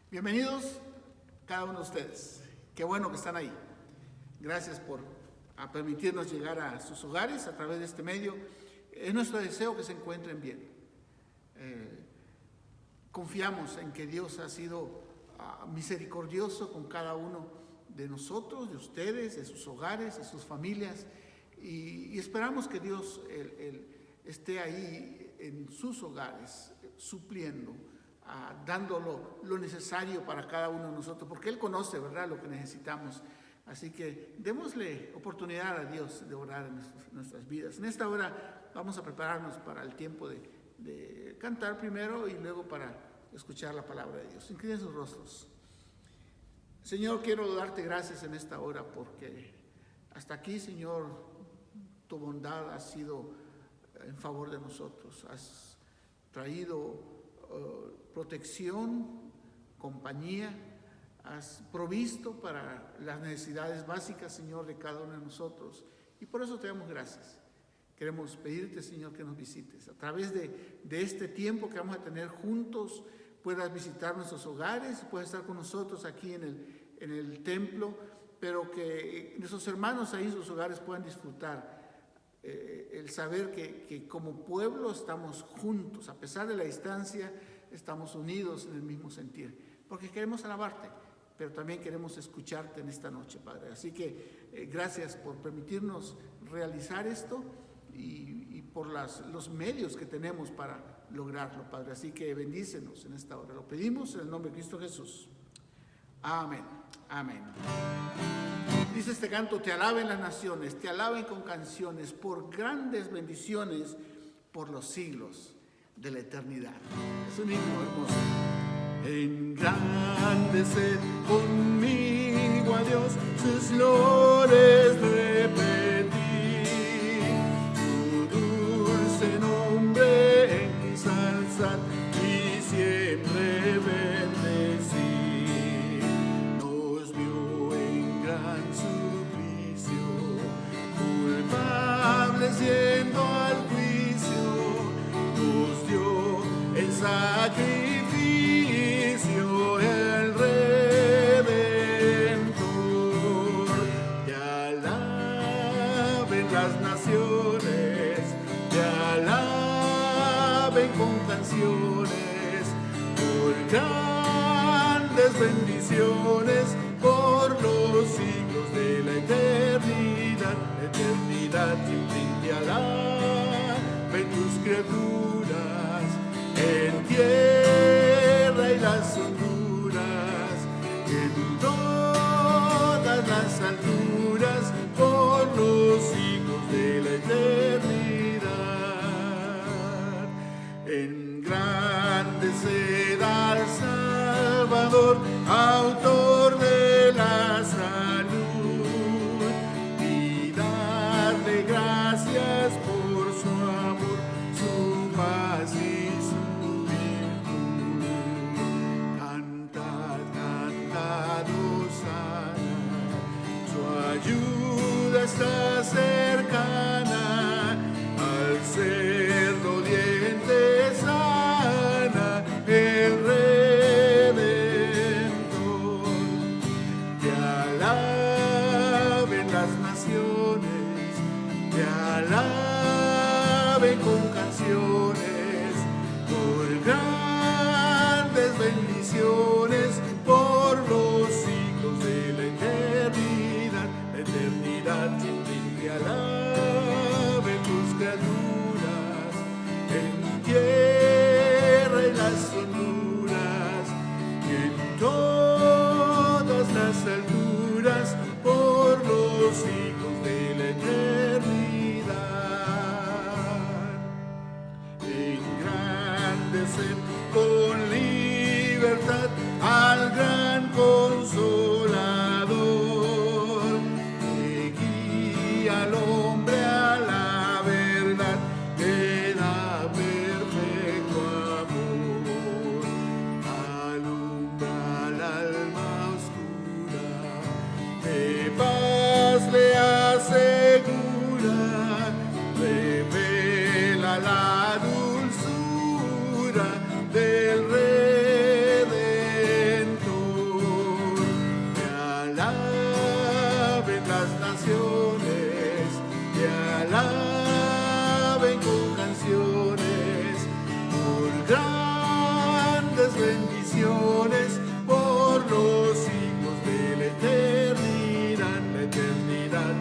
Bienvenidos cada uno de ustedes. Qué bueno que están ahí. Gracias por permitirnos llegar a sus hogares a través de este medio. Es nuestro deseo que se encuentren bien. Confiamos en que Dios ha sido misericordioso con cada uno de nosotros, de ustedes, de sus hogares, de sus familias, y esperamos que Dios esté ahí en sus hogares, supliendo, dando lo necesario para cada uno de nosotros, porque Él conoce, ¿verdad?, lo que necesitamos. Así que démosle oportunidad a Dios de orar en nuestras vidas. En esta hora vamos a prepararnos para el tiempo de cantar primero y luego para escuchar la palabra de Dios. Inclinen sus rostros. Señor, quiero darte gracias en esta hora porque hasta aquí, Señor, tu bondad ha sido en favor de nosotros. Has traído protección, compañía, has provisto para las necesidades básicas, Señor, de cada uno de nosotros. Y por eso te damos gracias. Queremos pedirte, Señor, que nos visites. A través de este tiempo que vamos a tener juntos, puedas visitar nuestros hogares, puedas estar con nosotros aquí en el templo, pero que nuestros hermanos ahí en sus hogares puedan disfrutar el saber que como pueblo estamos juntos, a pesar de la distancia, estamos unidos en el mismo sentir, porque queremos alabarte, pero también queremos escucharte en esta noche, Padre. Así que gracias por permitirnos realizar esto y por los medios que tenemos para lograrlo, Padre. Así que bendícenos en esta hora. Lo pedimos en el nombre de Cristo Jesús. Amén. Amén. Dice este canto: te alaben las naciones, te alaben con canciones, por grandes bendiciones, por los siglos de la eternidad. Es un himno hermoso. Engrandecer conmigo a Dios, sus glorias repetir, su dulce nombre ensalzar y siempre bendecir. Nos vio en gran suplicio, culpables yendo al juicio, nos dio el sacrificio, el Redentor. Te alaben las naciones, te alaben con canciones, por grandes bendiciones, por los siglos de la eternidad. Siempre te alaben tus criaturas, en tierra y las honduras, en todas las alturas, por los siglos de la eternidad. Engrandecer al Salvador, autor de la salud, y darle gracias por su amor, su paz y su virtud. Cantad, cantad, hosana, su ayuda está cercana, al ser doliente sana el Redentor. Te alaben las naciones, te alaben con canciones, por grandes bendiciones, por los siglos de la eternidad. La eternidad siempre te alaben tus criaturas, en tierra y las honduras, y en todas las alturas, por los siglos de la eternidad. Engrandecer con libertad al gran Consolador, que guía al hombre a la verdad, que da perfecto amor, alumbra al alma oscura, de paz le bendiciones por los siglos de la eternidad. La eternidad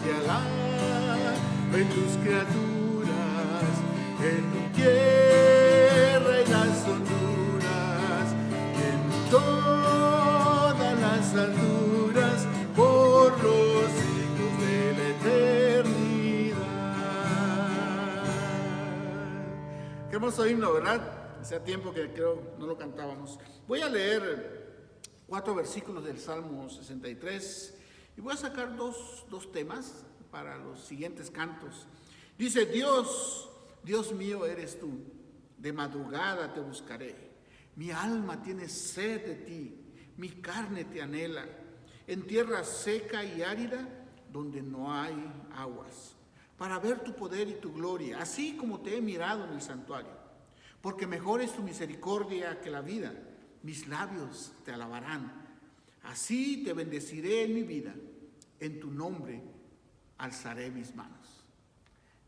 te alaba en tus criaturas, en tu tierra y las honduras, y en todas las alturas por los siglos de la eternidad. Qué hermoso himno, ¿verdad? Hacía tiempo que creo no lo cantábamos. Voy a leer 4 versículos del Salmo 63 y voy a sacar dos temas para los siguientes cantos. Dice: Dios, Dios mío eres tú, de madrugada te buscaré. Mi alma tiene sed de ti, mi carne te anhela, en tierra seca y árida, donde no hay aguas, para ver tu poder y tu gloria, así como te he mirado en el santuario. Porque mejor es tu misericordia que la vida, mis labios te alabarán. Así te bendeciré en mi vida, en tu nombre alzaré mis manos.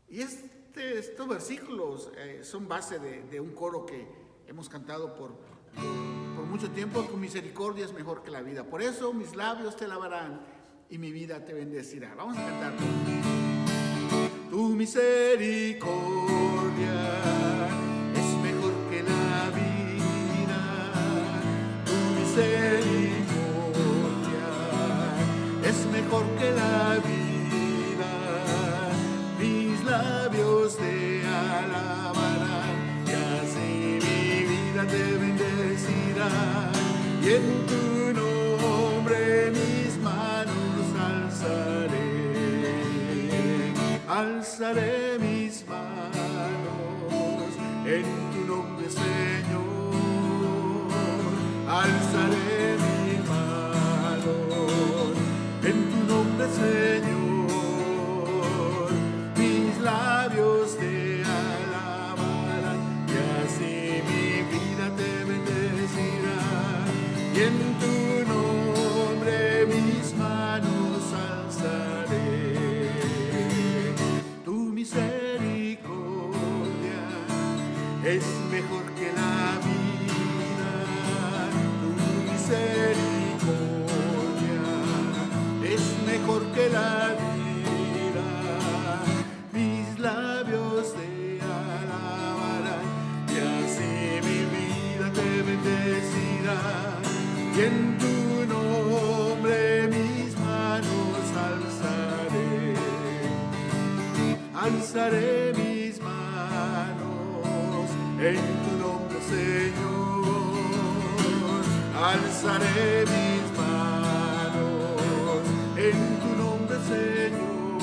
Y estos versículos son base de un coro que hemos cantado por mucho tiempo. Tu misericordia es mejor que la vida, por eso mis labios te alabarán y mi vida te bendecirá. Vamos a cantar. Tu misericordia es mejor que la vida, tu misericordia es mejor que la vida, mis labios te alabarán y así mi vida te bendecirá, y en tu nombre mis manos alzaré mis manos, en tu nombre, Señor, alzaré mis manos, en tu nombre, Señor, mis labios te alabarán, y así mi vida te bendecirá, y en tu nombre mis manos alzaré. Tu misericordia es mejor que la vida, tu misericordia es mejor que la vida, mis labios te alabarán, y así mi vida te bendecirá, y en tu nombre mis manos alzaré mis manos, en tu nombre, Señor, alzaré mis manos, en tu nombre, Señor,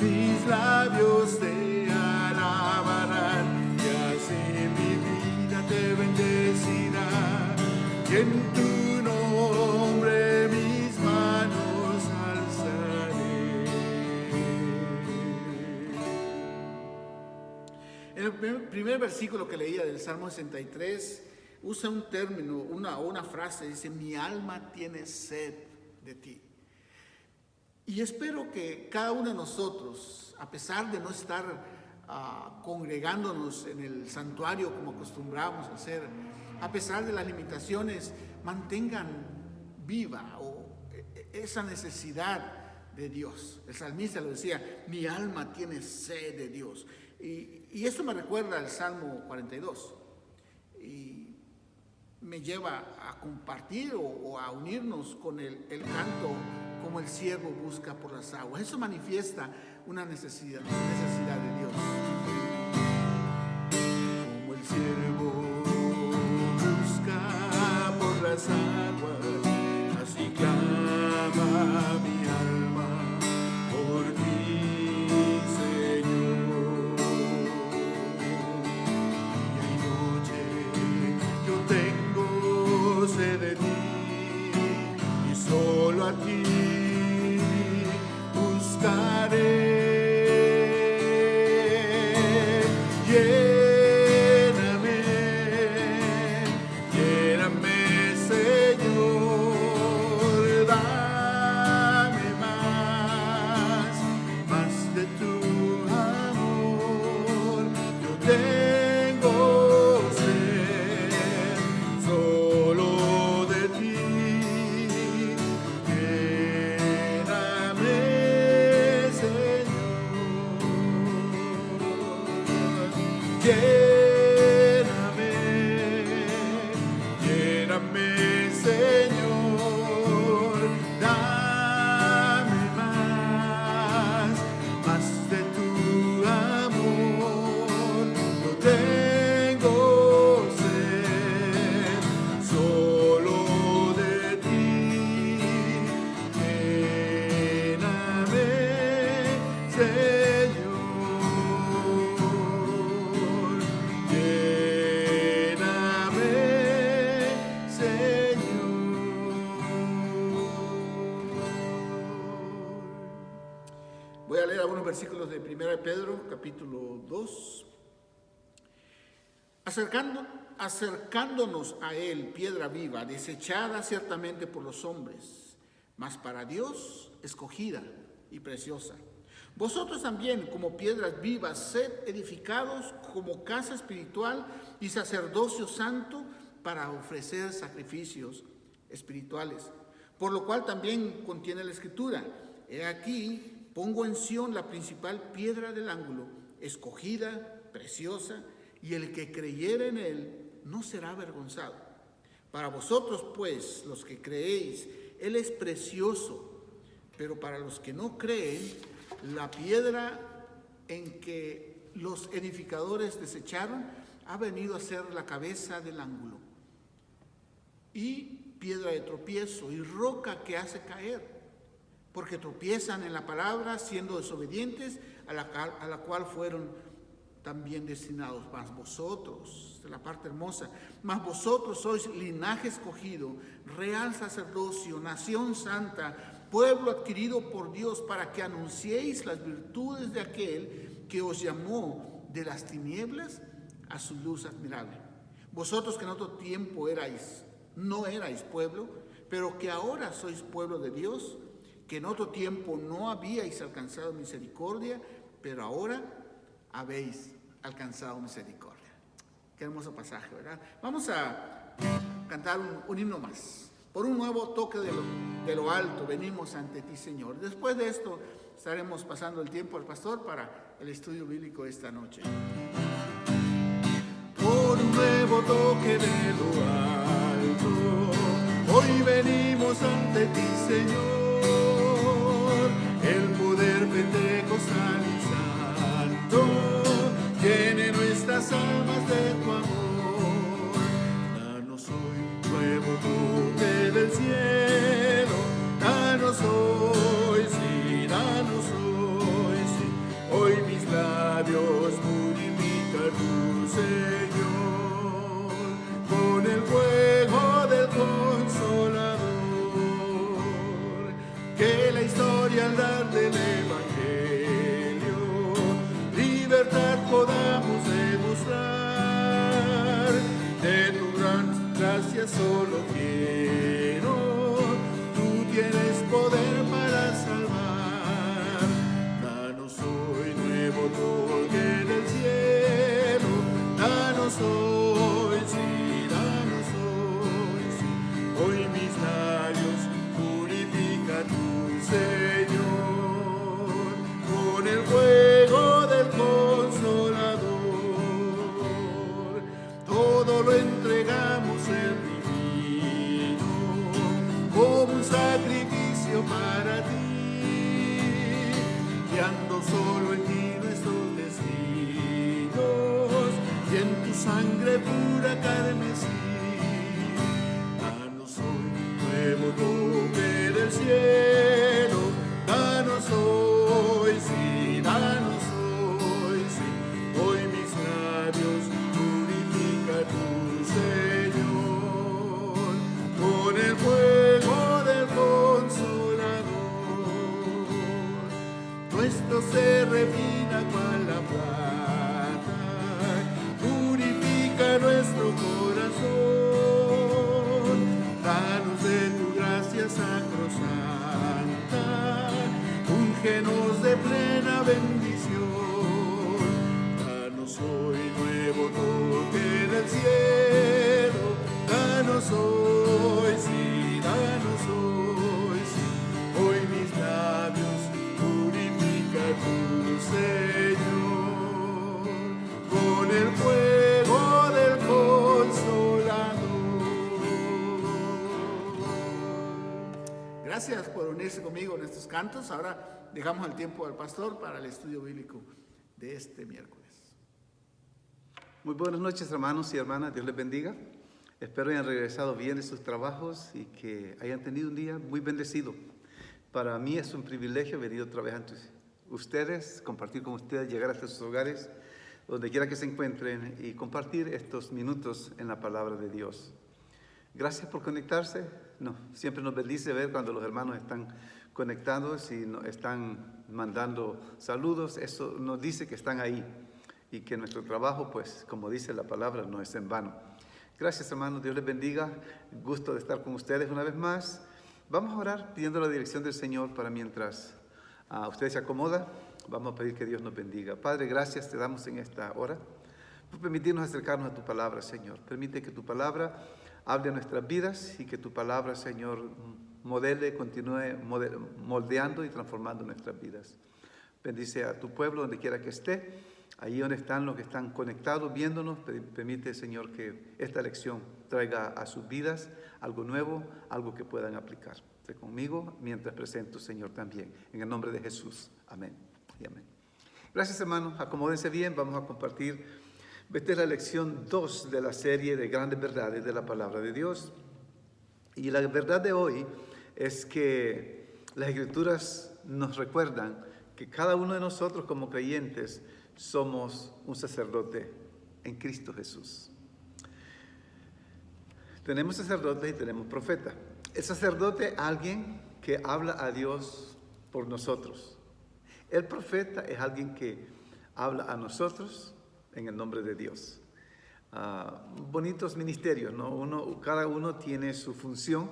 mis labios te alabarán, y así mi vida te bendecirá, y en tu nombre mis manos alzaré. En el primer versículo que leía del Salmo 63 usa un término, una frase, dice: mi alma tiene sed de ti. Y espero que cada uno de nosotros, a pesar de no estar congregándonos en el santuario como acostumbramos a hacer, a pesar de las limitaciones, mantengan viva esa necesidad de Dios. El salmista lo decía: mi alma tiene sed de Dios. Y eso me recuerda al Salmo 42. Y me lleva a compartir o a unirnos con el canto: como el siervo busca por las aguas. Eso manifiesta una necesidad de Dios. Como el siervo busca por las aguas, así clama mi alma por ti, Señor. Día y noche yo tengo sed de ti, y solo a ti buscaré. Lléname, Señor, dame más de tu amor. No tengo sed, solo de ti. Lléname, Señor. Voy a leer algunos versículos de 1 Pedro, capítulo 2. Acercándonos a Él, piedra viva, desechada ciertamente por los hombres, mas para Dios escogida y preciosa. Vosotros también, como piedras vivas, sed edificados como casa espiritual y sacerdocio santo para ofrecer sacrificios espirituales. Por lo cual también contiene la Escritura: he aquí, pongo en Sión la principal piedra del ángulo, escogida, preciosa, y el que creyere en él no será avergonzado. Para vosotros, pues, los que creéis, él es precioso, pero para los que no creen, la piedra en que los edificadores desecharon ha venido a ser la cabeza del ángulo, y piedra de tropiezo, y roca que hace caer, porque tropiezan en la palabra, siendo desobedientes, a la cual fueron también destinados. Mas vosotros, de la parte hermosa, mas vosotros sois linaje escogido, real sacerdocio, nación santa, pueblo adquirido por Dios, para que anunciéis las virtudes de aquel que os llamó de las tinieblas a su luz admirable. Vosotros que en otro tiempo no erais pueblo, pero que ahora sois pueblo de Dios, que en otro tiempo no habíais alcanzado misericordia, pero ahora habéis alcanzado misericordia. Qué hermoso pasaje, ¿verdad? Vamos a cantar un himno más. Por un nuevo toque de lo alto venimos ante ti, Señor. Después de esto estaremos pasando el tiempo al pastor para el estudio bíblico esta noche. Por un nuevo toque de lo alto, hoy venimos ante ti, Señor. El poder pentecostal y santo llene nuestras almas de tu amor. Danos hoy nuevo toque del cielo, danos hoy, sí, danos hoy, sí. Hoy mis labios purifica tu Señor, con el fuego del Consolador. Que la historia al dar del Evangelio libertad podamos demostrar. De tu gran gracia solo quiero, tú tienes poder para salvar. Danos hoy nuevo toque del cielo, danos hoy, sí, danos hoy, sí. Hoy mis labios purifica tu Señor, con el fuego del Consolador. Todo lo entregamos en divino, como un sacrificio para ti, guiando solo en ti nuestros destinos, y en tu sangre pura carmesí. Danos hoy nuevo toque del cielo, danos hoy, sí, danos hoy, sí. Hoy mis labios purifica tu Señor, con el fuego del Consolador. Nuestro ser refina cual la plata, purifica nuestro corazón. Danos de tu gracia sacrosanta, úngenos de plena bendición. Danos hoy nuevo toque del cielo, danos hoy, sí, danos hoy, sí. Hoy mis labios purifica tu Señor, con el fuego del Consolador. gracias por unirse conmigo en estos cantos. Ahora dejamos el tiempo al pastor para el estudio bíblico de este miércoles. Muy buenas noches, hermanos y hermanas. Dios les bendiga. Espero hayan regresado bien de sus trabajos y que hayan tenido un día muy bendecido. Para mí es un privilegio venir otra vez ante ustedes, compartir con ustedes, llegar hasta sus hogares, donde quiera que se encuentren, y compartir estos minutos en la palabra de Dios. Gracias por conectarse. Siempre nos bendice ver cuando los hermanos están conectados y nos están mandando saludos. Eso nos dice que están ahí y que nuestro trabajo, pues, como dice la palabra, no es en vano. Gracias, hermanos. Dios les bendiga. Gusto de estar con ustedes una vez más. Vamos a orar pidiendo la dirección del Señor para mientras usted se acomoda. Vamos a pedir que Dios nos bendiga. Padre, gracias te damos en esta hora por permitirnos acercarnos a tu palabra, Señor. Permite que tu palabra hable a nuestras vidas y que tu palabra, Señor, continúe moldeando y transformando nuestras vidas. Bendice a tu pueblo donde quiera que esté, ahí donde están los que están conectados, viéndonos. Permite, Señor, que esta lección traiga a sus vidas algo nuevo, algo que puedan aplicar. Sé conmigo mientras presento, Señor, también. En el nombre de Jesús. Amén y amén. Gracias, hermanos. Acomódense bien. Vamos a compartir. Esta es la lección 2 de la serie de grandes verdades de la palabra de Dios. Y la verdad de hoy es que las Escrituras nos recuerdan que cada uno de nosotros como creyentes somos un sacerdote en Cristo Jesús. Tenemos sacerdotes y tenemos profetas. El sacerdote es alguien que habla a Dios por nosotros. El profeta es alguien que habla a nosotros en el nombre de Dios. Bonitos ministerios, ¿no? Cada uno tiene su función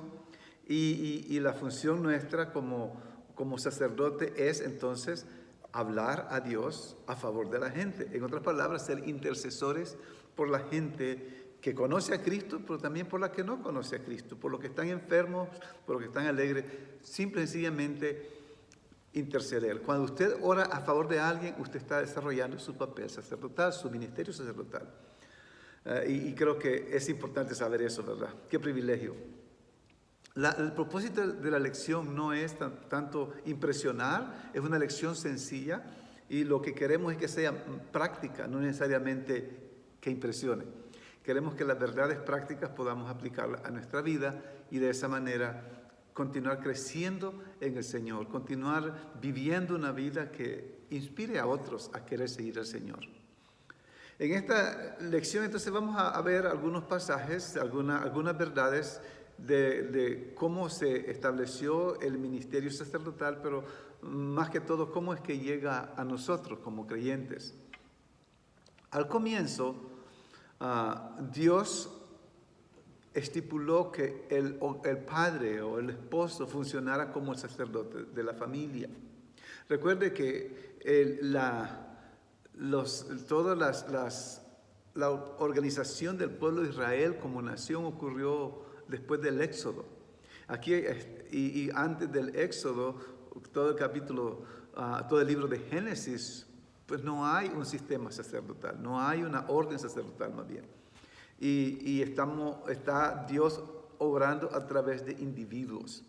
y la función nuestra como sacerdote es entonces hablar a Dios a favor de la gente. En otras palabras, ser intercesores por la gente que conoce a Cristo, pero también por la que no conoce a Cristo, por los que están enfermos, por los que están alegres, simple y sencillamente interceder. Cuando usted ora a favor de alguien, usted está desarrollando su papel sacerdotal, su ministerio sacerdotal. Y creo que es importante saber eso, ¿verdad? Qué privilegio. El propósito de la lección no es tanto impresionar, es una lección sencilla y lo que queremos es que sea práctica, no necesariamente que impresione. Queremos que las verdades prácticas podamos aplicarlas a nuestra vida y de esa manera continuar creciendo en el Señor, continuar viviendo una vida que inspire a otros a querer seguir al Señor. En esta lección entonces vamos a ver algunos pasajes, algunas verdades de cómo se estableció el ministerio sacerdotal, pero más que todo cómo es que llega a nosotros como creyentes. Al comienzo, Dios estipuló que el padre o el esposo funcionara como el sacerdote de la familia. Recuerde que toda la organización del pueblo de Israel como nación ocurrió después del Éxodo. Aquí y antes del Éxodo, todo el libro de Génesis, pues no hay un sistema sacerdotal, no hay una orden sacerdotal más bien. Y está Dios obrando a través de individuos.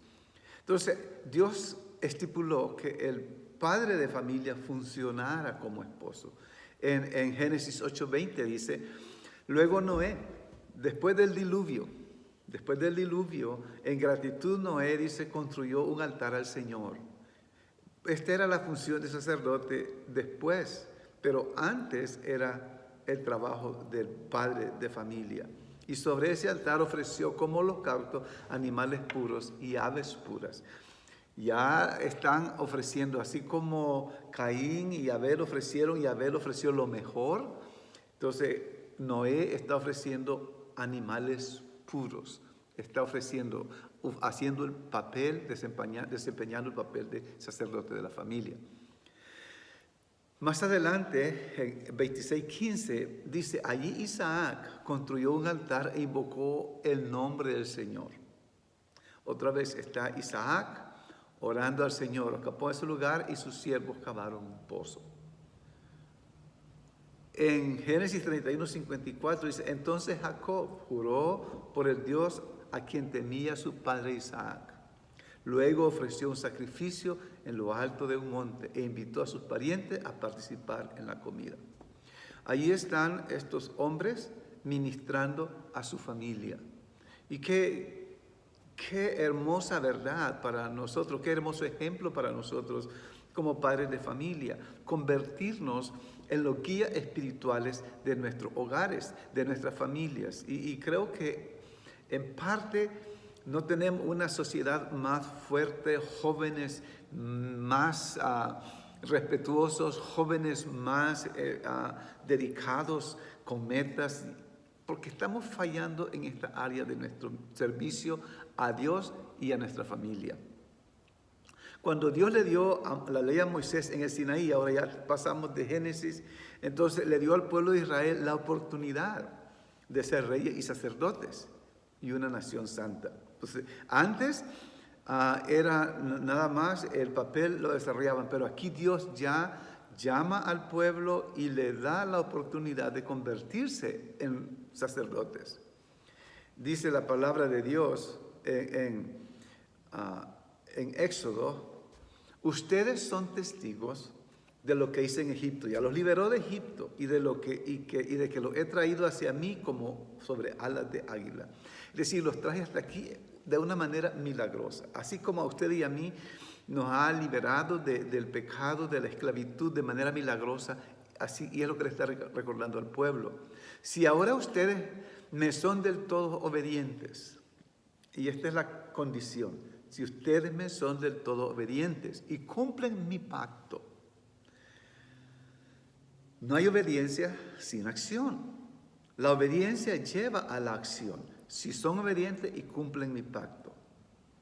Entonces, Dios estipuló que el padre de familia funcionara como esposo. En Génesis 8:20 dice, luego Noé, después del diluvio, en gratitud Noé, dice, construyó un altar al Señor. Esta era la función de sacerdote después, pero antes era el trabajo del padre de familia. Y sobre ese altar ofreció como holocausto animales puros y aves puras. Ya están ofreciendo, así como Caín y Abel ofrecieron, y Abel ofreció lo mejor. Entonces Noé está ofreciendo animales puros. Está haciendo el papel, desempeñando el papel de sacerdote de la familia. Más adelante, en 26:15, dice, allí Isaac construyó un altar e invocó el nombre del Señor. Otra vez está Isaac orando al Señor, acapó ese lugar y sus siervos cavaron un pozo. En Génesis 31:54 dice, entonces Jacob juró por el Dios a quien temía su padre Isaac. Luego ofreció un sacrificio en lo alto de un monte e invitó a sus parientes a participar en la comida. Allí están estos hombres ministrando a su familia. Y qué hermosa verdad para nosotros, qué hermoso ejemplo para nosotros como padres de familia, convertirnos en los guías espirituales de nuestros hogares, de nuestras familias. Y creo que en parte no tenemos una sociedad más fuerte, jóvenes más respetuosos, jóvenes más dedicados con metas, porque estamos fallando en esta área de nuestro servicio a Dios y a nuestra familia. Cuando Dios le dio la ley a Moisés en el Sinaí, ahora ya pasamos de Génesis, entonces le dio al pueblo de Israel la oportunidad de ser reyes y sacerdotes y una nación santa. Entonces, antes era nada más el papel lo desarrollaban, pero aquí Dios ya llama al pueblo y le da la oportunidad de convertirse en sacerdotes. Dice la palabra de Dios en Éxodo: ustedes son testigos de lo que hice en Egipto. Ya los liberó de Egipto y de que los he traído hacia mí como sobre alas de águila. Es decir, los traje hasta aquí de una manera milagrosa. Así como a usted y a mí nos ha liberado del pecado, de la esclavitud de manera milagrosa, así, y es lo que le está recordando al pueblo. Si ahora ustedes me son del todo obedientes, y esta es la condición, si ustedes me son del todo obedientes y cumplen mi pacto. No hay obediencia sin acción. La obediencia lleva a la acción. Si son obedientes y cumplen mi pacto.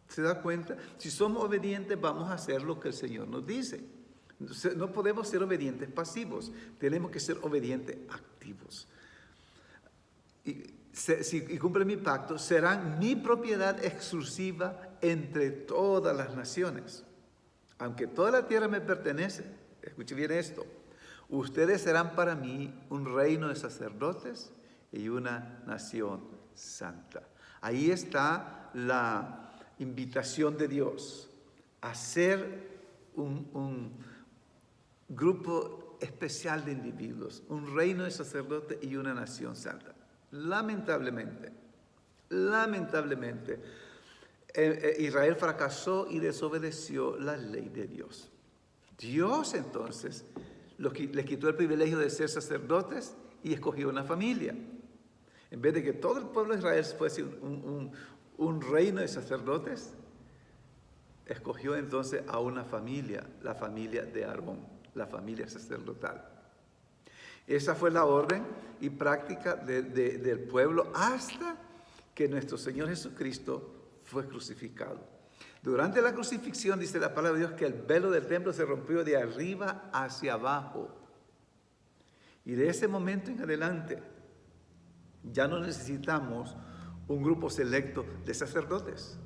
¿Se da cuenta? Si somos obedientes, vamos a hacer lo que el Señor nos dice. No podemos ser obedientes pasivos. Tenemos que ser obedientes activos. Si cumplen mi pacto, serán mi propiedad exclusiva entre todas las naciones. Aunque toda la tierra me pertenece, escuche bien esto, ustedes serán para mí un reino de sacerdotes y una nación santa. Ahí está la invitación de Dios a ser un grupo especial de individuos, un reino de sacerdotes y una nación santa. Lamentablemente, Israel fracasó y desobedeció la ley de Dios. Dios entonces les quitó el privilegio de ser sacerdotes y escogió una familia. En vez de que todo el pueblo de Israel fuese un reino de sacerdotes, escogió entonces a una familia, la familia de Aarón, la familia sacerdotal. Esa fue la orden y práctica del pueblo hasta que nuestro Señor Jesucristo fue crucificado. Durante la crucifixión dice la palabra de Dios que el velo del templo se rompió de arriba hacia abajo. Y de ese momento en adelante ya no necesitamos un grupo selecto de sacerdotes.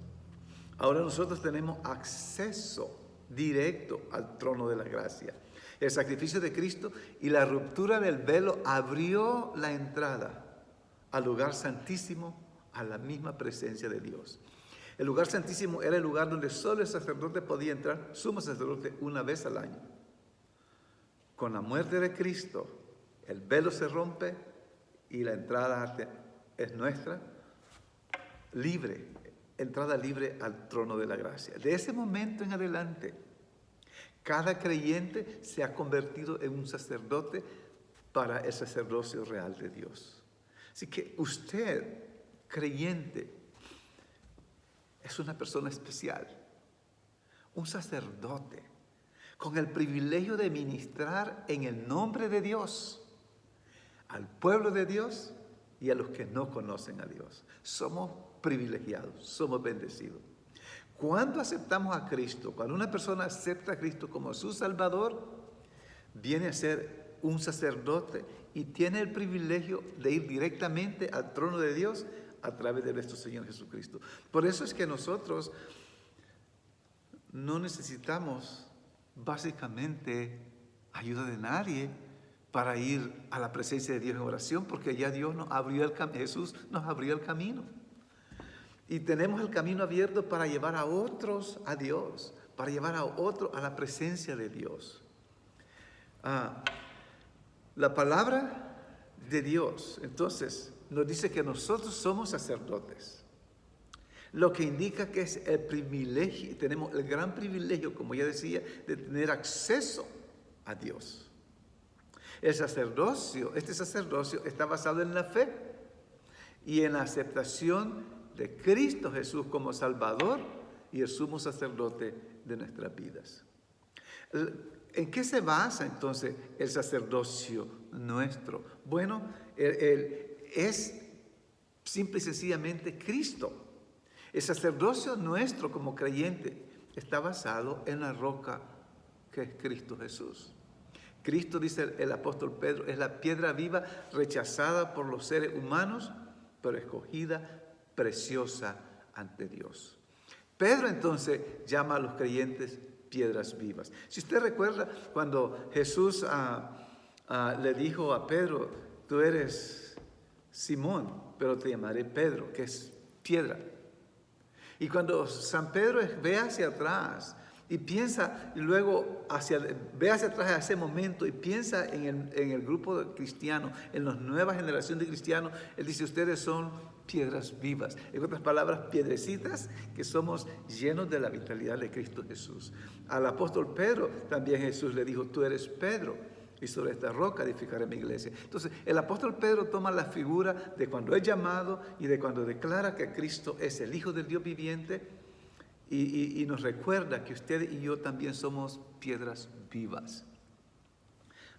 Ahora nosotros tenemos acceso directo al trono de la gracia. El sacrificio de Cristo y la ruptura del velo abrió la entrada al lugar santísimo, a la misma presencia de Dios. El lugar santísimo era el lugar donde solo el sacerdote podía entrar, sumo sacerdote, una vez al año. Con la muerte de Cristo, el velo se rompe y la entrada es nuestra, libre, entrada libre al trono de la gracia. De ese momento en adelante, cada creyente se ha convertido en un sacerdote para el sacerdocio real de Dios. Así que usted, creyente, es una persona especial, un sacerdote, con el privilegio de ministrar en el nombre de Dios, al pueblo de Dios y a los que no conocen a Dios. Somos privilegiados, somos bendecidos. Cuando aceptamos a Cristo, cuando una persona acepta a Cristo como su Salvador, viene a ser un sacerdote y tiene el privilegio de ir directamente al trono de Dios a través de nuestro Señor Jesucristo. Por eso es que nosotros no necesitamos básicamente ayuda de nadie para ir a la presencia de Dios en oración, porque ya Jesús nos abrió el camino. Y tenemos el camino abierto para llevar a otros a Dios, para llevar a otros a la presencia de Dios. La palabra de Dios, entonces, nos dice que nosotros somos sacerdotes. Lo que indica que es el privilegio, tenemos el gran privilegio, como ya decía, de tener acceso a Dios. Este sacerdocio está basado en la fe y en la aceptación de Cristo Jesús como Salvador y el sumo sacerdote de nuestras vidas. ¿En qué se basa entonces el sacerdocio nuestro? Bueno, es simple y sencillamente Cristo. El sacerdocio nuestro como creyente está basado en la roca que es Cristo Jesús. Cristo, dice el apóstol Pedro, es la piedra viva rechazada por los seres humanos, pero escogida, preciosa ante Dios. Pedro entonces llama a los creyentes piedras vivas. Si usted recuerda cuando Jesús le dijo a Pedro, tú eres Simón, pero te llamaré Pedro, que es piedra. Y cuando San Pedro ve hacia atrás y piensa, y luego ve hacia atrás a ese momento y piensa en el grupo de cristianos, en la nueva generación de cristianos, él dice, ustedes son piedras vivas. En otras palabras, piedrecitas que somos llenos de la vitalidad de Cristo Jesús. Al apóstol Pedro también Jesús le dijo, tú eres Pedro, y sobre esta roca edificaré mi iglesia. Entonces, el apóstol Pedro toma la figura de cuando es llamado y de cuando declara que Cristo es el Hijo del Dios viviente y nos recuerda que usted y yo también somos piedras vivas.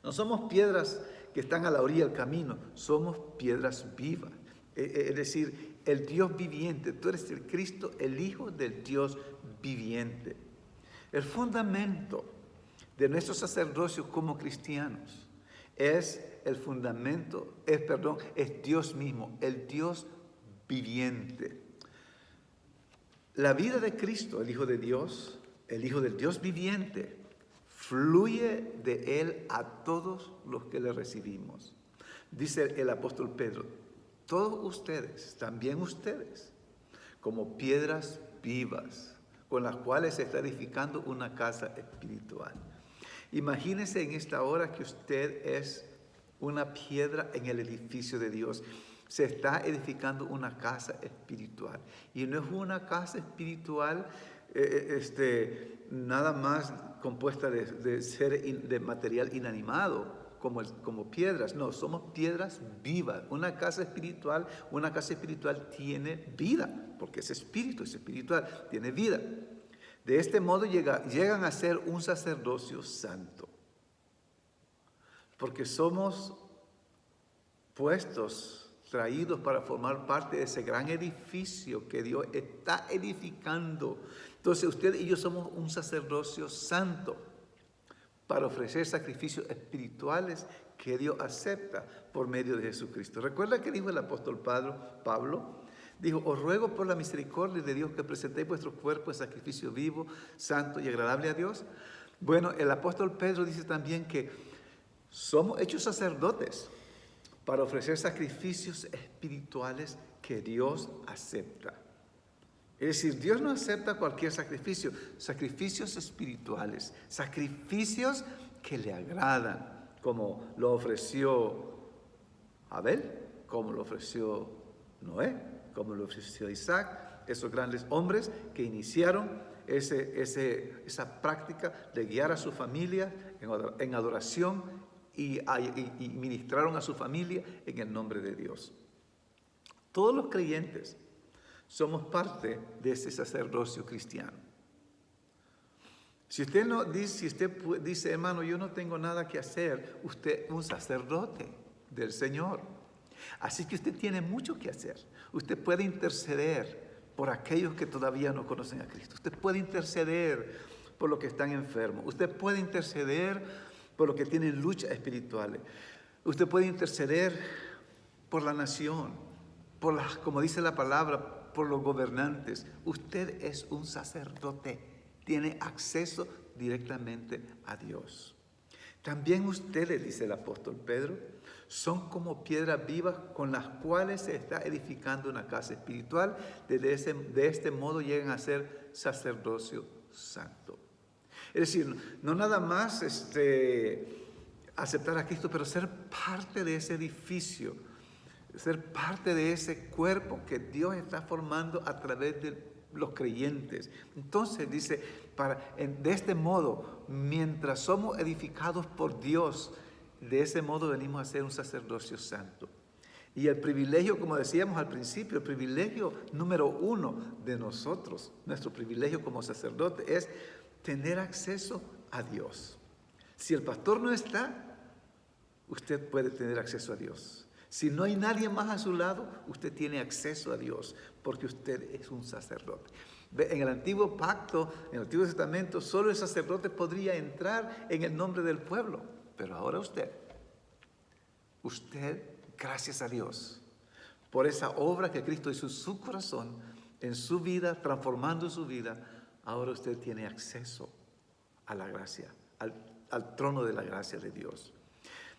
No somos piedras que están a la orilla del camino, somos piedras vivas. Es decir, el Dios viviente, tú eres el Cristo, el Hijo del Dios viviente. El fundamento de nuestro sacerdocio como cristianos es Dios mismo, el Dios viviente. La vida de Cristo, el Hijo de Dios, el Hijo del Dios viviente, fluye de Él a todos los que le recibimos. Dice el apóstol Pedro, todos ustedes, también ustedes, como piedras vivas, con las cuales se está edificando una casa espiritual. Imagínese en esta hora que usted es una piedra en el edificio de Dios. Se está edificando una casa espiritual. Y no es una casa espiritual nada más compuesta de material inanimado, como piedras. No, somos piedras vivas. Una casa espiritual tiene vida, porque es espiritual, tiene vida. De este modo llegan a ser un sacerdocio santo, porque somos traídos para formar parte de ese gran edificio que Dios está edificando. Entonces usted y yo somos un sacerdocio santo para ofrecer sacrificios espirituales que Dios acepta por medio de Jesucristo. ¿Recuerda que dijo el apóstol Pablo? Dijo, os ruego por la misericordia de Dios que presentéis vuestros cuerpos en sacrificio vivo, santo y agradable a Dios. Bueno, el apóstol Pedro dice también que somos hechos sacerdotes para ofrecer sacrificios espirituales que Dios acepta. Es decir, Dios no acepta cualquier sacrificio, sacrificios espirituales, sacrificios que le agradan, como lo ofreció Abel, como lo ofreció Noé, como lo ofreció Isaac, esos grandes hombres que iniciaron esa práctica de guiar a su familia en adoración y ministraron a su familia en el nombre de Dios. Todos los creyentes somos parte de ese sacerdocio cristiano. Si usted dice, hermano, yo no tengo nada que hacer, usted es un sacerdote del Señor. Así que usted tiene mucho que hacer. Usted puede interceder por aquellos que todavía no conocen a Cristo. Usted puede interceder por los que están enfermos. Usted puede interceder por los que tienen luchas espirituales. Usted puede interceder por la nación, como dice la palabra, por los gobernantes. Usted es un sacerdote. Tiene acceso directamente a Dios. También ustedes, dice el apóstol Pedro, son como piedras vivas con las cuales se está edificando una casa espiritual. De este modo llegan a ser sacerdocio santo. Es decir, no nada más aceptar a Cristo, pero ser parte de ese edificio, ser parte de ese cuerpo que Dios está formando a través de los creyentes. Entonces dice, de este modo, mientras somos edificados por Dios, de ese modo venimos a ser un sacerdocio santo. Y el privilegio, como decíamos al principio, el privilegio número uno de nosotros, nuestro privilegio como sacerdote, es tener acceso a Dios. Si el pastor no está, usted puede tener acceso a Dios. Si no hay nadie más a su lado, usted tiene acceso a Dios, porque usted es un sacerdote. En el antiguo pacto, en el Antiguo Testamento, solo el sacerdote podría entrar en el nombre del pueblo. Pero ahora usted, gracias a Dios, por esa obra que Cristo hizo en su corazón, en su vida, transformando su vida, ahora usted tiene acceso a la gracia, al trono de la gracia de Dios.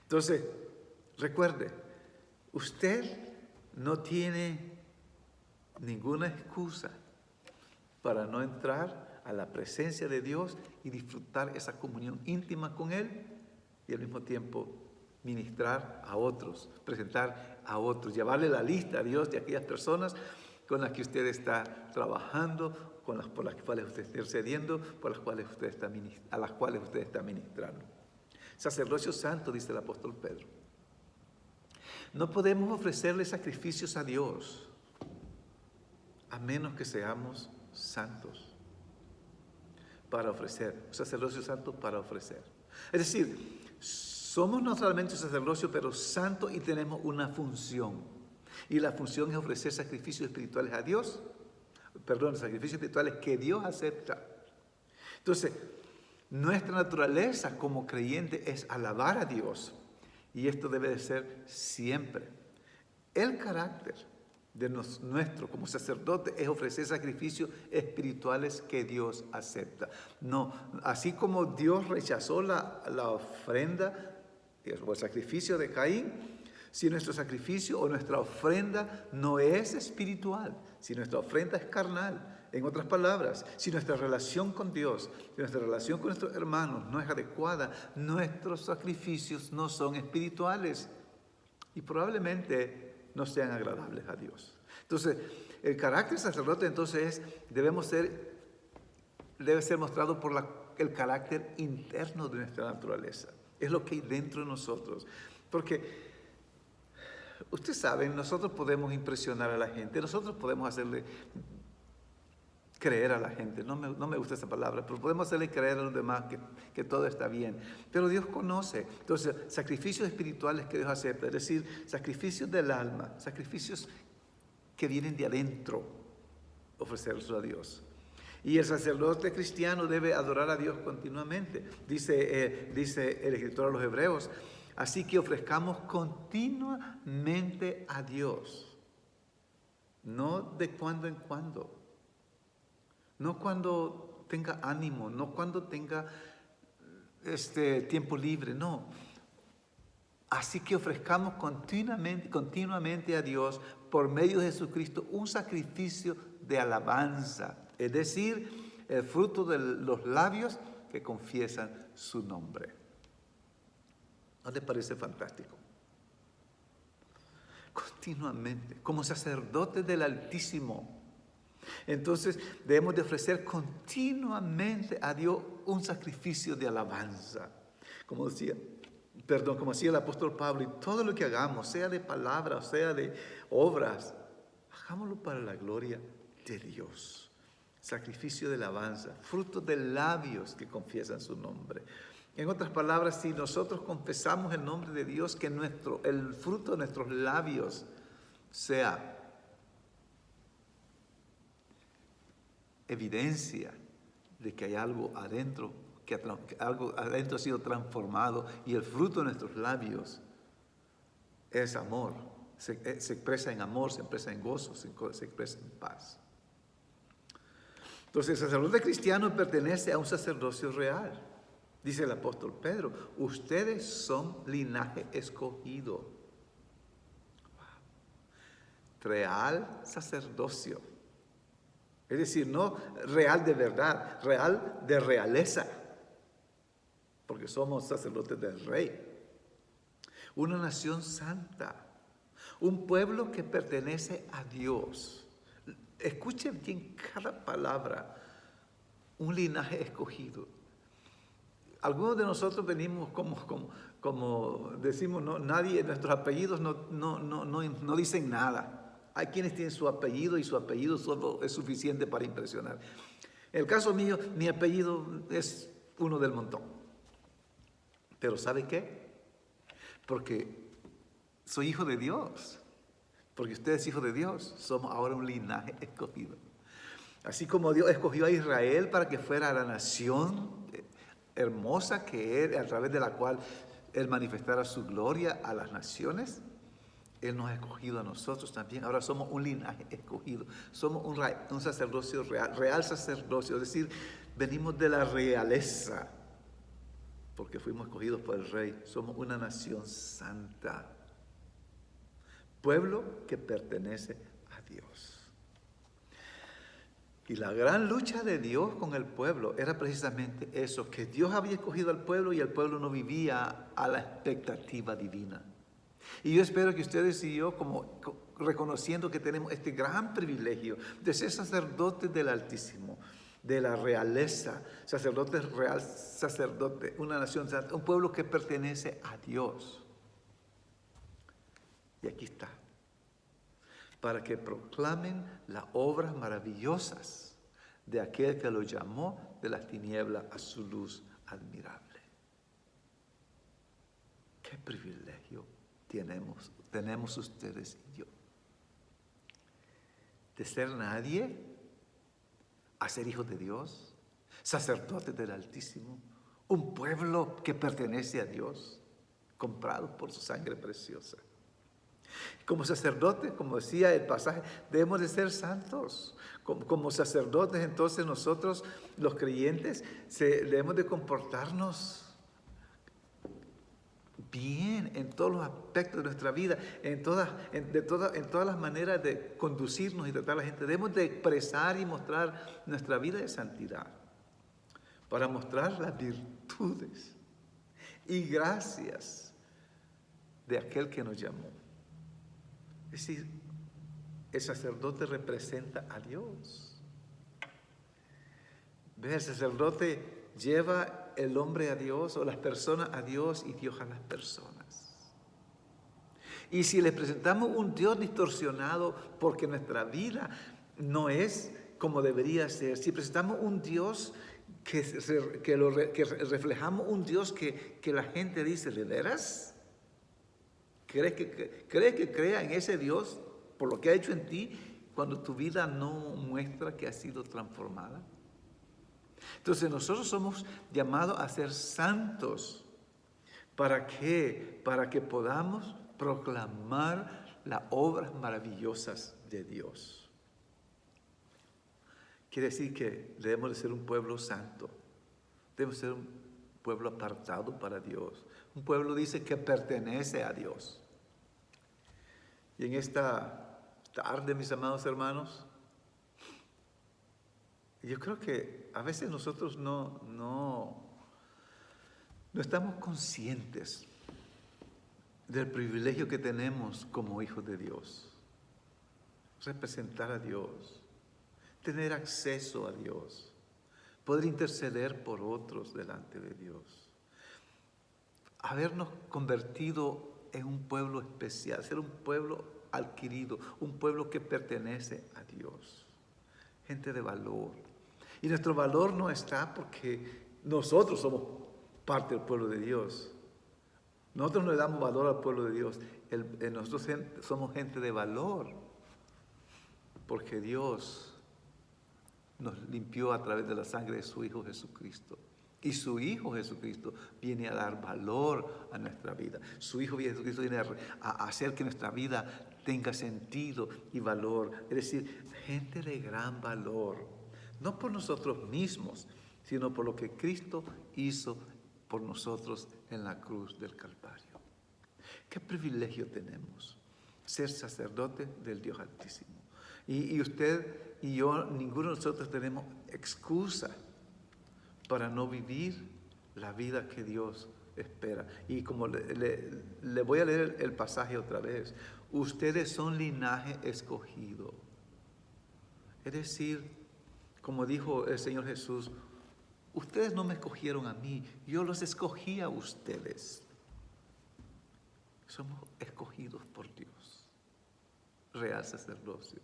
Entonces, recuerde, usted no tiene ninguna excusa para no entrar a la presencia de Dios y disfrutar esa comunión íntima con Él y al mismo tiempo ministrar a otros, presentar a otros, llevarle la lista a Dios de aquellas personas con las que usted está trabajando, por las cuales usted está intercediendo, a las cuales usted está ministrando. Sacerdocio santo, dice el apóstol Pedro. No podemos ofrecerle sacrificios a Dios a menos que seamos santos para ofrecer, sacerdocio santo para ofrecer. Es decir, somos no solamente sacerdocio, pero santo y tenemos una función. Y la función es ofrecer sacrificios espirituales a Dios, sacrificios espirituales que Dios acepta. Entonces, nuestra naturaleza como creyente es alabar a Dios. Y esto debe de ser siempre. El carácter de nuestro como sacerdote es ofrecer sacrificios espirituales que Dios acepta. No, así como Dios rechazó la ofrenda o el sacrificio de Caín, si nuestro sacrificio o nuestra ofrenda no es espiritual, si nuestra ofrenda es carnal, en otras palabras, si nuestra relación con Dios, si nuestra relación con nuestros hermanos no es adecuada, nuestros sacrificios no son espirituales y probablemente no sean agradables a Dios. Entonces, el carácter sacerdote entonces debe ser mostrado por el carácter interno de nuestra naturaleza. Es lo que hay dentro de nosotros. Porque ustedes saben, nosotros podemos impresionar a la gente, nosotros podemos hacerle creer a la gente, no me gusta esa palabra, pero podemos hacerle creer a los demás que todo está bien. Pero Dios conoce. Entonces, sacrificios espirituales que Dios acepta, es decir, sacrificios del alma, sacrificios que vienen de adentro, ofrecerlos a Dios. Y el sacerdote cristiano debe adorar a Dios continuamente. Dice el escritor a los Hebreos, así que ofrezcamos continuamente a Dios, no de cuando en cuando. No cuando tenga ánimo, no cuando tenga tiempo libre, no. Así que ofrezcamos continuamente a Dios por medio de Jesucristo un sacrificio de alabanza, es decir, el fruto de los labios que confiesan su nombre. ¿No te parece fantástico? Continuamente, como sacerdotes del Altísimo. Entonces debemos de ofrecer continuamente a Dios un sacrificio de alabanza. Como hacía el apóstol Pablo, y todo lo que hagamos, sea de palabras, sea de obras, hagámoslo para la gloria de Dios. Sacrificio de alabanza, fruto de labios que confiesan su nombre. En otras palabras, si nosotros confesamos el nombre de Dios, que el fruto de nuestros labios sea evidencia de que hay algo adentro, que algo adentro ha sido transformado y el fruto de nuestros labios es amor, se expresa en amor, se expresa en gozo, se expresa en paz. Entonces el sacerdote cristiano pertenece a un sacerdocio real. Dice el apóstol Pedro, ustedes son linaje escogido, real sacerdocio. Es decir, no real de verdad, real de realeza, porque somos sacerdotes del Rey. Una nación santa, un pueblo que pertenece a Dios. Escuchen bien cada palabra, un linaje escogido. Algunos de nosotros venimos como decimos, no, nadie, nuestros apellidos no dicen nada. Hay quienes tienen su apellido y su apellido solo es suficiente para impresionar. En el caso mío, mi apellido es uno del montón. Pero ¿sabe qué? Porque soy hijo de Dios. Porque usted es hijo de Dios. Somos ahora un linaje escogido. Así como Dios escogió a Israel para que fuera la nación hermosa que Él, a través de la cual Él manifestara su gloria a las naciones, Él nos ha escogido a nosotros también. Ahora somos un linaje escogido. Somos un sacerdocio real sacerdocio. Es decir, venimos de la realeza, porque fuimos escogidos por el Rey. Somos una nación santa. Pueblo que pertenece a Dios. Y la gran lucha de Dios con el pueblo era precisamente eso, que Dios había escogido al pueblo y el pueblo no vivía a la expectativa divina. Y yo espero que ustedes y yo, como reconociendo que tenemos este gran privilegio de ser sacerdotes del Altísimo, de la realeza, sacerdotes real, sacerdote, una nación santa, un pueblo que pertenece a Dios. Y aquí está, para que proclamen las obras maravillosas de aquel que lo llamó de las tinieblas a su luz admirable. ¡Qué privilegio tenemos ustedes y yo! De ser nadie a ser hijos de Dios, sacerdotes del Altísimo, un pueblo que pertenece a Dios, comprados por su sangre preciosa. Como sacerdotes, como decía el pasaje, debemos de ser santos. Como sacerdotes, entonces nosotros, los creyentes, debemos de comportarnos bien en todos los aspectos de nuestra vida, en todas las maneras de conducirnos y tratar a la gente. Debemos de expresar y mostrar nuestra vida de santidad para mostrar las virtudes y gracias de aquel que nos llamó. Es decir, el sacerdote representa a Dios. ¿Ve? El sacerdote lleva el hombre a Dios o las personas a Dios y Dios a las personas. Y si le presentamos un Dios distorsionado porque nuestra vida no es como debería ser, si presentamos un Dios que reflejamos un Dios que la gente dice, ¿de veras? ¿Crees que crea en ese Dios por lo que ha hecho en ti cuando tu vida no muestra que ha sido transformada? Entonces nosotros somos llamados a ser santos. ¿Para qué? Para que podamos proclamar las obras maravillosas de Dios. Quiere decir que debemos de ser un pueblo santo. Debemos ser un pueblo apartado para Dios. Un pueblo, dice, que pertenece a Dios. Y en esta tarde, mis amados hermanos, yo creo que a veces nosotros no estamos conscientes del privilegio que tenemos como hijos de Dios. Representar a Dios, tener acceso a Dios, poder interceder por otros delante de Dios. Habernos convertido en un pueblo especial, ser un pueblo adquirido, un pueblo que pertenece a Dios. Gente de valor. Y nuestro valor no está porque nosotros somos parte del pueblo de Dios. Nosotros no le damos valor al pueblo de Dios. Nosotros somos gente de valor porque Dios nos limpió a través de la sangre de su Hijo Jesucristo. Y su Hijo Jesucristo viene a dar valor a nuestra vida. Su Hijo Jesucristo viene a hacer que nuestra vida tenga sentido y valor. Es decir, gente de gran valor. No por nosotros mismos, sino por lo que Cristo hizo por nosotros en la cruz del Calvario. Qué privilegio tenemos, ser sacerdote del Dios Altísimo. Y usted y yo, ninguno de nosotros tenemos excusa para no vivir la vida que Dios espera. Y como le voy a leer el pasaje otra vez, ustedes son linaje escogido. Es decir, como dijo el Señor Jesús, ustedes no me escogieron a mí, yo los escogí a ustedes. Somos escogidos por Dios, real sacerdocio.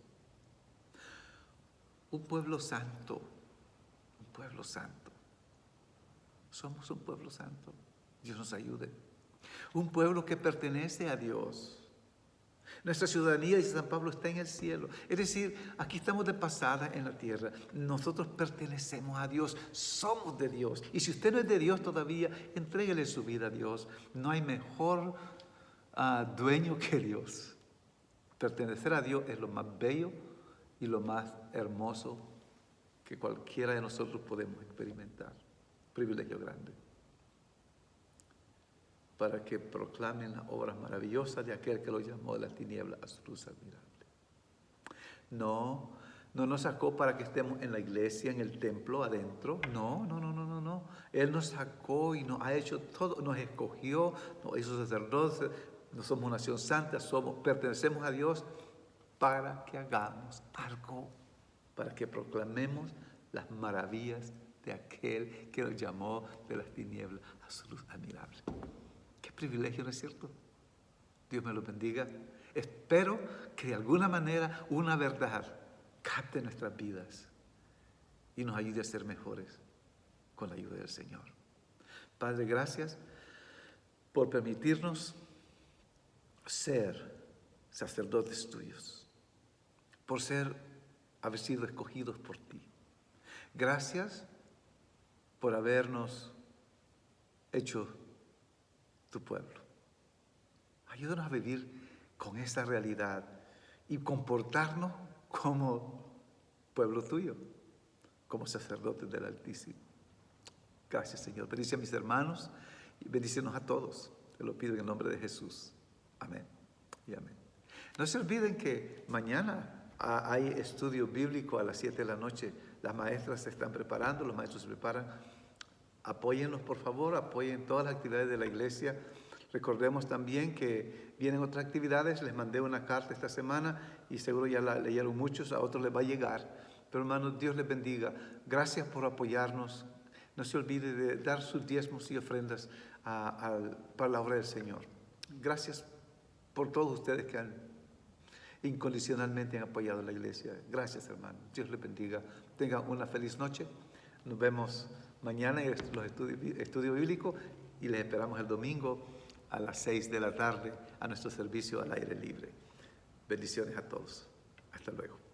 Un pueblo santo, un pueblo santo. Somos un pueblo santo. Dios nos ayude. Un pueblo que pertenece a Dios. Nuestra ciudadanía, dice San Pablo, está en el cielo. Es decir, aquí estamos de pasada en la tierra. Nosotros pertenecemos a Dios, somos de Dios. Y si usted no es de Dios todavía, entréguele su vida a Dios. No hay mejor dueño que Dios. Pertenecer a Dios es lo más bello y lo más hermoso que cualquiera de nosotros podemos experimentar. Privilegio grande. Para que proclamen las obras maravillosas de aquel que lo llamó de las tinieblas a su luz admirable. No nos sacó para que estemos en la iglesia, en el templo, adentro. No. Él nos sacó y nos ha hecho todo, nos escogió, nos hizo sacerdotes, no somos una nación santa, pertenecemos a Dios para que hagamos algo, para que proclamemos las maravillas de aquel que nos llamó de las tinieblas a su luz admirable. Qué privilegio, ¿no es cierto? Dios me lo bendiga. Espero que de alguna manera una verdad capte nuestras vidas y nos ayude a ser mejores con la ayuda del Señor. Padre, gracias por permitirnos ser sacerdotes tuyos, por haber sido escogidos por ti. Gracias por habernos hecho tu pueblo. Ayúdanos a vivir con esa realidad y comportarnos como pueblo tuyo, como sacerdotes del Altísimo. Gracias, Señor. Bendice a mis hermanos y bendícenos a todos. Te lo pido en el nombre de Jesús. Amén y amén. No se olviden que mañana hay estudio bíblico a las 7 de la noche. Las maestras se están preparando, los maestros se preparan. Apóyennos, por favor, apoyen todas las actividades de la iglesia. Recordemos también que vienen otras actividades. Les mandé una carta esta semana y seguro ya la leyeron muchos, a otros les va a llegar. Pero hermanos, Dios les bendiga. Gracias por apoyarnos. No se olvide de dar sus diezmos y ofrendas para la obra del Señor. Gracias por todos ustedes que incondicionalmente han apoyado a la iglesia. Gracias, hermanos. Dios les bendiga. Tengan una feliz noche. Nos vemos mañana en los estudios bíblicos y les esperamos el domingo a las 6 de la tarde a nuestro servicio al aire libre. Bendiciones a todos. Hasta luego.